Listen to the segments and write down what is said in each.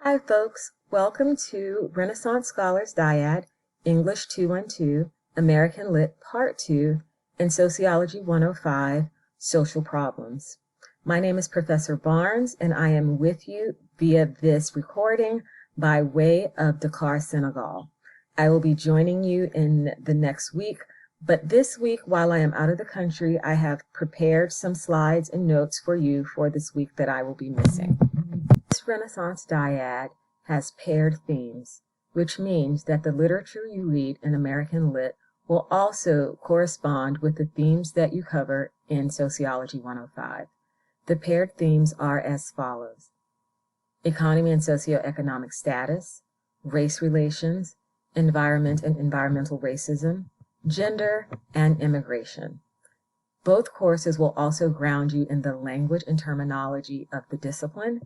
Hi folks, welcome to Renaissance Scholars Dyad, English 212, American Lit Part 2, and Sociology 105, Social Problems. My name is Professor Barnes, and I am with you via this recording by way of Dakar, Senegal. I will be joining you in the next week, but this week, while I am out of the country, I have prepared some slides and notes for you for this week that I will be missing. This Renaissance Dyad has paired themes, which means that the literature you read in American Lit will also correspond with the themes that you cover in Sociology 105. The paired themes are as follows: economy and socioeconomic status, race relations, environment and environmental racism, gender, and immigration. Both courses will also ground you in the language and terminology of the discipline,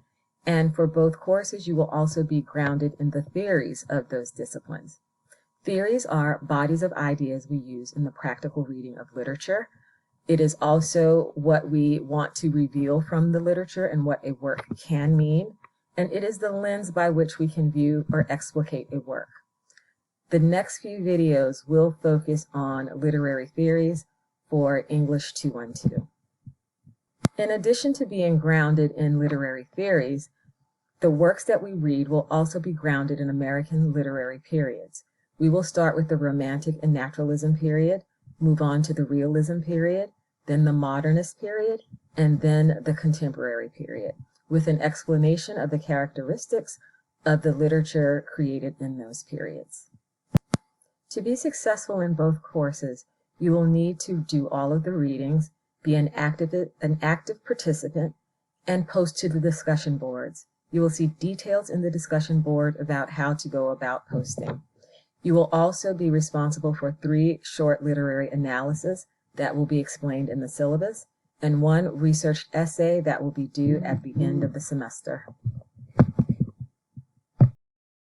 and for both courses, you will also be grounded in the theories of those disciplines. Theories are bodies of ideas we use in the practical reading of literature. It is also what we want to reveal from the literature and what a work can mean, and it is the lens by which we can view or explicate a work. The next few videos will focus on literary theories for English 212. In addition to being grounded in literary theories, the works that we read will also be grounded in American literary periods. We will start with the Romantic and Naturalism period, move on to the Realism period, then the Modernist period, and then the Contemporary period, with an explanation of the characteristics of the literature created in those periods. To be successful in both courses, you will need to do all of the readings, be an active participant, and post to the discussion boards. You will see details in the discussion board about how to go about posting. You will also be responsible for 3 short literary analyses that will be explained in the syllabus, and 1 research essay that will be due at the end of the semester.